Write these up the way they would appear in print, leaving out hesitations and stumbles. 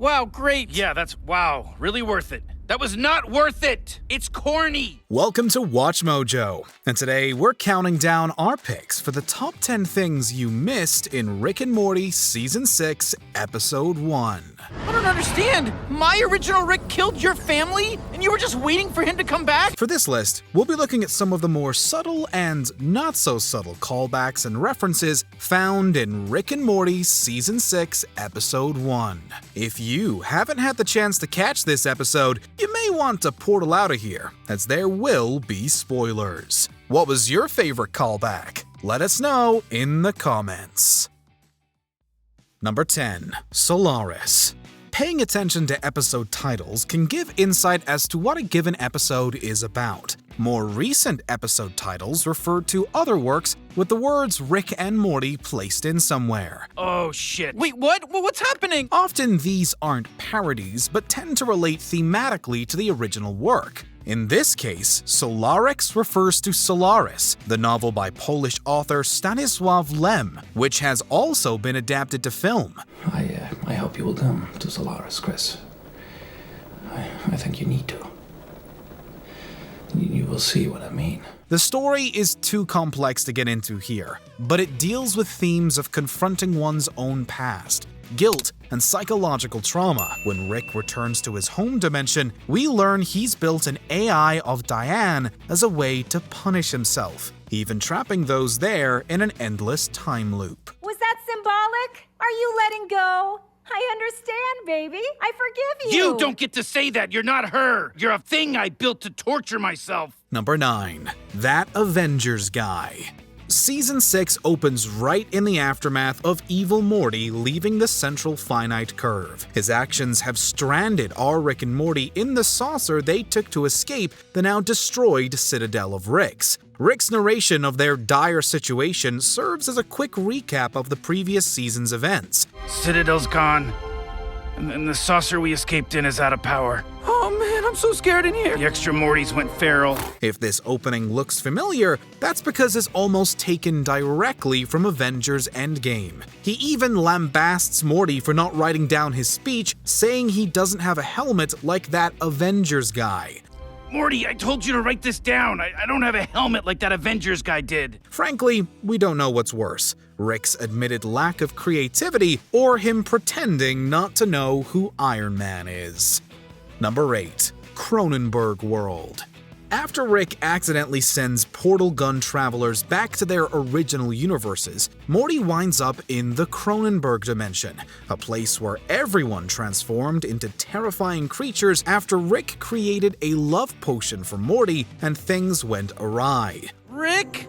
Wow, great. Yeah, wow, really worth it. That was not worth it. It's corny. Welcome to Watch Mojo, and today we're counting down our picks for the top 10 things you missed in Rick and Morty Season 6, Episode 1. I don't understand. My original Rick killed your family, and you were just waiting for him to come back? For this list, we'll be looking at some of the more subtle and not so subtle callbacks and references found in Rick and Morty Season 6, Episode 1. If you haven't had the chance to catch this episode, you may want to portal out of here, as there will be spoilers. What was your favorite callback? Let us know in the comments. Number 10. Solaris. Paying attention to episode titles can give insight as to what a given episode is about. More recent episode titles refer to other works with the words Rick and Morty placed in somewhere. Oh, shit. Wait, what? What's happening? Often these aren't parodies, but tend to relate thematically to the original work. In this case, Solarix refers to Solaris, the novel by Polish author Stanisław Lem, which has also been adapted to film. I hope you will come to Solaris, Chris. I think you need to. You will see what I mean. The story is too complex to get into here, but it deals with themes of confronting one's own past, guilt, and psychological trauma. When Rick returns to his home dimension, we learn he's built an AI of Diane as a way to punish himself, even trapping those there in an endless time loop. Was that symbolic? Are you letting go? I understand, baby. I forgive you. You don't get to say that. You're not her. You're a thing I built to torture myself. Number 9. That Avengers Guy. Season 6 opens right in the aftermath of evil Morty leaving the central finite curve. His actions have stranded our Rick and Morty in the saucer they took to escape the now destroyed Citadel of Ricks. Rick's narration of their dire situation serves as a quick recap of the previous season's events. Citadel's gone, and the saucer we escaped in is out of power. Oh man, I'm so scared in here. The extra Mortys went feral. If this opening looks familiar, that's because it's almost taken directly from Avengers Endgame. He even lambasts Morty for not writing down his speech, saying he doesn't have a helmet like that Avengers guy. Morty, I told you to write this down. I don't have a helmet like that Avengers guy did. Frankly, we don't know what's worse, Rick's admitted lack of creativity or him pretending not to know who Iron Man is. Number 8. Cronenberg World. After Rick accidentally sends portal gun travelers back to their original universes, Morty winds up in the Cronenberg dimension, a place where everyone transformed into terrifying creatures after Rick created a love potion for Morty and things went awry. Rick?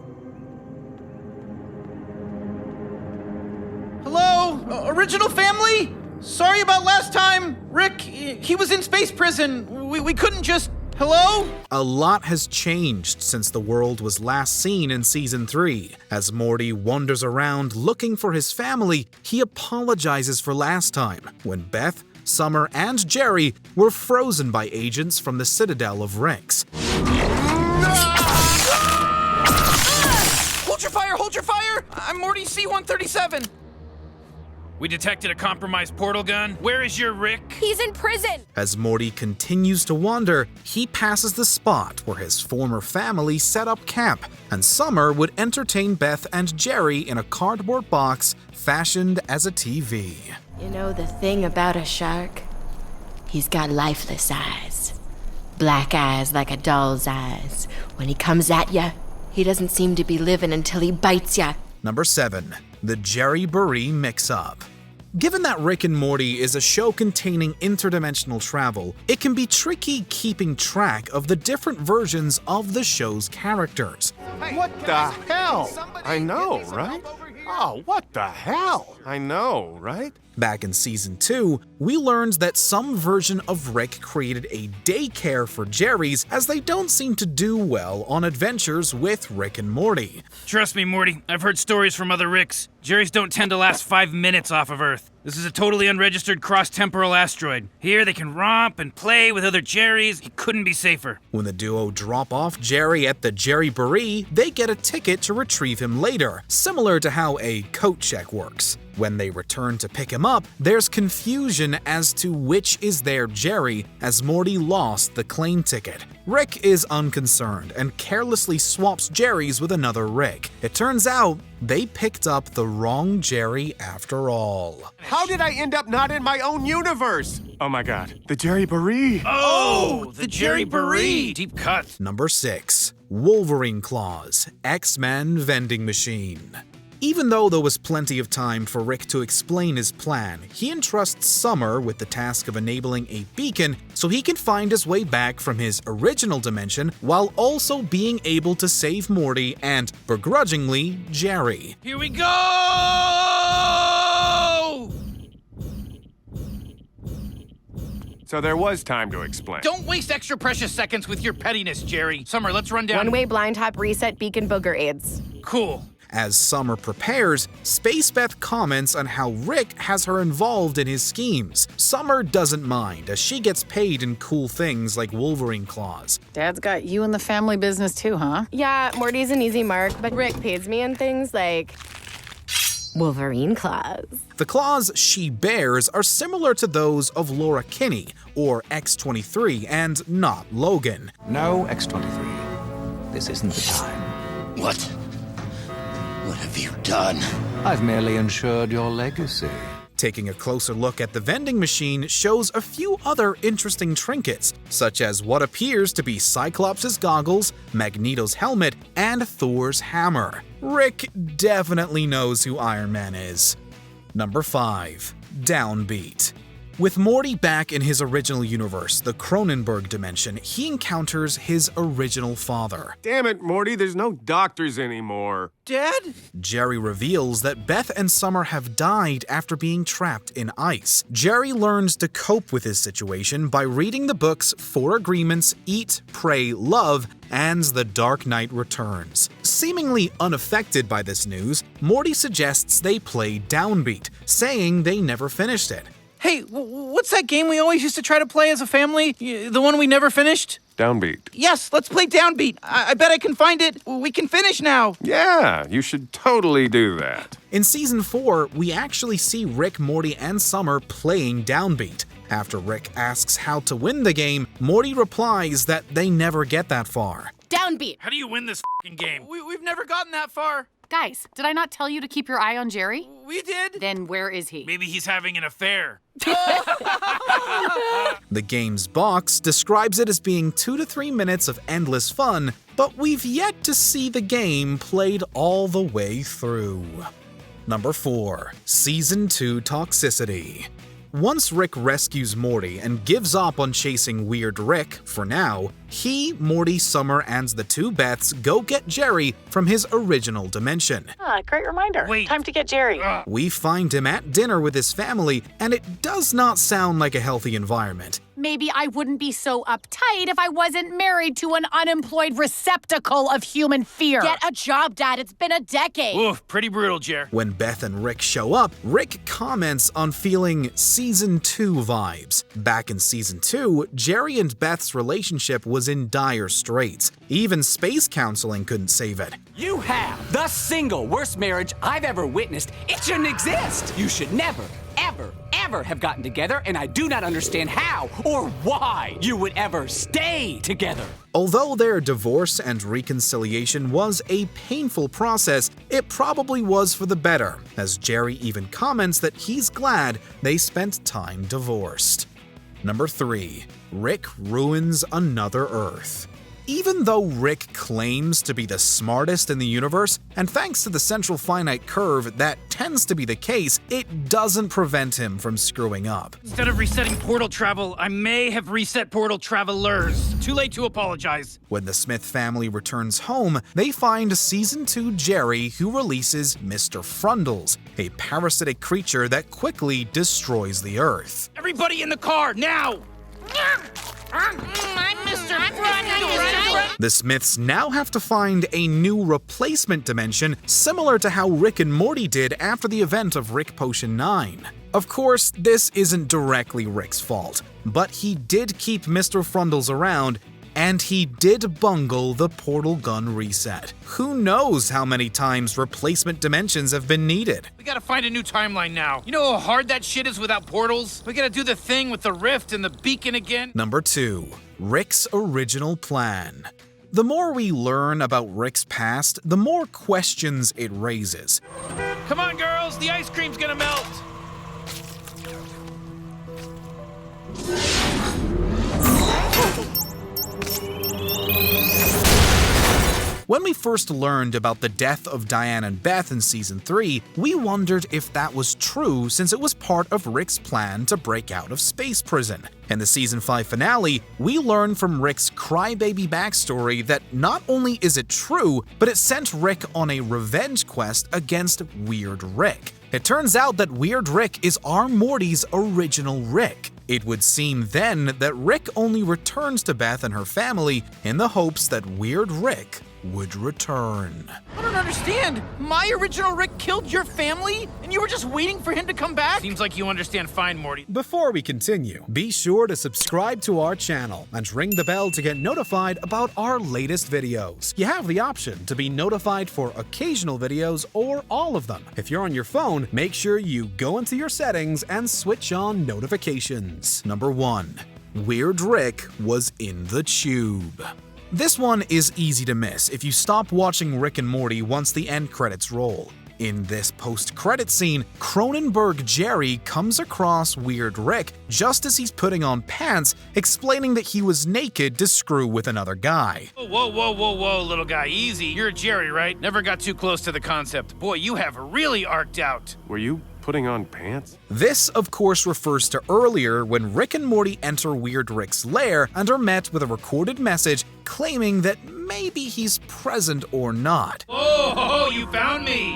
Hello? Original family? Sorry about last time. Rick, he was in space prison. We couldn't just... Hello? A lot has changed since the world was last seen in Season 3. As Morty wanders around looking for his family, he apologizes for last time, when Beth, Summer, and Jerry were frozen by agents from the Citadel of Ricks. Hold your fire! Hold your fire! I'm Morty C-137. We detected a compromised portal gun. Where is your Rick? He's in prison. As Morty continues to wander, he passes the spot where his former family set up camp, and Summer would entertain Beth and Jerry in a cardboard box fashioned as a TV. You know the thing about a shark? He's got lifeless eyes. Black eyes like a doll's eyes. When he comes at ya, he doesn't seem to be living until he bites ya. Number 7. The Jerryboree Mix-Up. Given that Rick and Morty is a show containing interdimensional travel, it can be tricky keeping track of the different versions of the show's characters. What the hell? I know, right? Oh, what the hell? I know, right? Back in Season 2, we learned that some version of Rick created a daycare for Jerry's, as they don't seem to do well on adventures with Rick and Morty. Trust me, Morty. I've heard stories from other Ricks. Jerry's don't tend to last 5 minutes off of Earth. This is a totally unregistered cross-temporal asteroid. Here they can romp and play with other Jerrys. He couldn't be safer. When the duo drop off Jerry at the Jerryboree, they get a ticket to retrieve him later, similar to how a coat check works. When they return to pick him up, there's confusion as to which is their Jerry, as Morty lost the claim ticket. Rick is unconcerned and carelessly swaps Jerry's with another Rick. It turns out they picked up the wrong Jerry after all. How did I end up not in my own universe? Oh my god, the Jerryboree. Oh, the Jerryboree! Deep cut. Number 6. Wolverine Claws, X-Men Vending Machine. Even though there was plenty of time for Rick to explain his plan, he entrusts Summer with the task of enabling a beacon so he can find his way back from his original dimension while also being able to save Morty and, begrudgingly, Jerry. Here we go! So there was time to explain. Don't waste extra precious seconds with your pettiness, Jerry. Summer, let's run down. One-way blind hop reset beacon booger aids. Cool. As Summer prepares, Spacebeth comments on how Rick has her involved in his schemes. Summer doesn't mind, as she gets paid in cool things like Wolverine Claws. Dad's got you in the family business too, huh? Yeah, Morty's an easy mark, but Rick pays me in things like Wolverine Claws. The claws she bears are similar to those of Laura Kinney, or X-23, and not Logan. No, X-23. This isn't the time. What? What have you done? I've merely ensured your legacy. Taking a closer look at the vending machine shows a few other interesting trinkets, such as what appears to be Cyclops' goggles, Magneto's helmet, and Thor's hammer. Rick definitely knows who Iron Man is. Number 5. Downbeat. With Morty back in his original universe, the Cronenberg dimension, he encounters his original father. Damn it, Morty, there's no doctors anymore. Dad? Jerry reveals that Beth and Summer have died after being trapped in ice. Jerry learns to cope with his situation by reading the books 4 Agreements, Eat, Pray, Love, and The Dark Knight Returns. Seemingly unaffected by this news, Morty suggests they play Downbeat, saying they never finished it. Hey, what's that game we always used to try to play as a family? The one we never finished? Downbeat. Yes, let's play Downbeat. I bet I can find it. We can finish now. Yeah, you should totally do that. In Season 4, we actually see Rick, Morty, and Summer playing Downbeat. After Rick asks how to win the game, Morty replies that they never get that far. Downbeat. How do you win this f***ing game? We've never gotten that far. Guys, did I not tell you to keep your eye on Jerry? We did. Then where is he? Maybe he's having an affair. The game's box describes it as being 2 to 3 minutes of endless fun, but we've yet to see the game played all the way through. Number 4. Season 2 Toxicity. Once Rick rescues Morty and gives up on chasing Weird Rick, for now, he, Morty, Summer, and the 2 Beths go get Jerry from his original dimension. Great reminder. Wait. Time to get Jerry. We find him at dinner with his family, and it does not sound like a healthy environment. Maybe I wouldn't be so uptight if I wasn't married to an unemployed receptacle of human fear. Get a job, Dad. It's been a decade. Oof, pretty brutal, Jer. When Beth and Rick show up, Rick comments on feeling Season 2 vibes. Back in Season 2, Jerry and Beth's relationship was in dire straits. Even space counseling couldn't save it. You have the single worst marriage I've ever witnessed. It shouldn't exist. You should never, ever, ever have gotten together, and I do not understand how or why you would ever stay together. Although their divorce and reconciliation was a painful process, it probably was for the better, as Jerry even comments that he's glad they spent time divorced. Number 3. Rick ruins another Earth. Even though Rick claims to be the smartest in the universe, and thanks to the central finite curve that tends to be the case, it doesn't prevent him from screwing up. Instead of resetting portal travel, I may have reset portal travelers. Too late to apologize. When the Smith family returns home, they find Season 2 Jerry, who releases Mr. Frundles, a parasitic creature that quickly destroys the Earth. Everybody in the car, now! The Smiths now have to find a new replacement dimension similar to how Rick and Morty did after the event of Rick Potion 9. Of course, this isn't directly Rick's fault, but he did keep Mr. Frundles around, And he did bungle the portal gun reset. Who knows how many times replacement dimensions have been needed? We gotta find a new timeline now. You know how hard that shit is without portals? We gotta do the thing with the rift and the beacon again. Number 2. Rick's original plan. The more we learn about Rick's past, the more questions it raises. Come on, girls, the ice cream's gonna melt. When we first learned about the death of Diane and Beth in Season 3, we wondered if that was true since it was part of Rick's plan to break out of space prison. In the Season 5 finale, we learn from Rick's crybaby backstory that not only is it true, but it sent Rick on a revenge quest against Weird Rick. It turns out that Weird Rick is our Morty's original Rick. It would seem then that Rick only returns to Beth and her family in the hopes that Weird Rick would return. I don't understand. My original Rick killed your family, and you were just waiting for him to come back? Seems like you understand fine, Morty. Before we continue, be sure to subscribe to our channel and ring the bell to get notified about our latest videos. You have the option to be notified for occasional videos or all of them. If you're on your phone, make sure you go into your settings and switch on notifications. Number 1. Weird Rick was in the tube. This one is easy to miss if you stop watching Rick and Morty once the end credits roll. In this post-credit scene, Cronenberg Jerry comes across Weird Rick just as he's putting on pants, explaining that he was naked to screw with another guy. Whoa, little guy, easy. You're Jerry, right? Never got too close to the concept. Boy, you have really arced out. Were you putting on pants? This, of course, refers to earlier when Rick and Morty enter Weird Rick's lair and are met with a recorded message claiming that maybe he's present or not. Oh, you found me!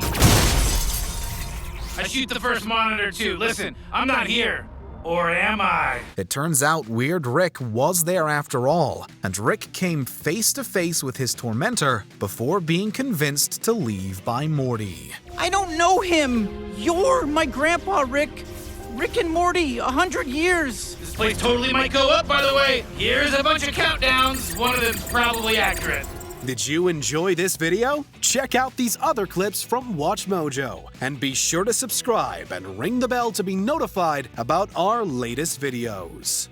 I shoot the first monitor too. Listen, I'm not here. Or am I? It turns out Weird Rick was there after all, and Rick came face to face with his tormentor before being convinced to leave by Morty. I don't know him. You're my grandpa, Rick. Rick and Morty, 100 years. This place totally might go up, by the way. Here's a bunch of countdowns. One of them's probably accurate. Did you enjoy this video? Check out these other clips from WatchMojo, and be sure to subscribe and ring the bell to be notified about our latest videos.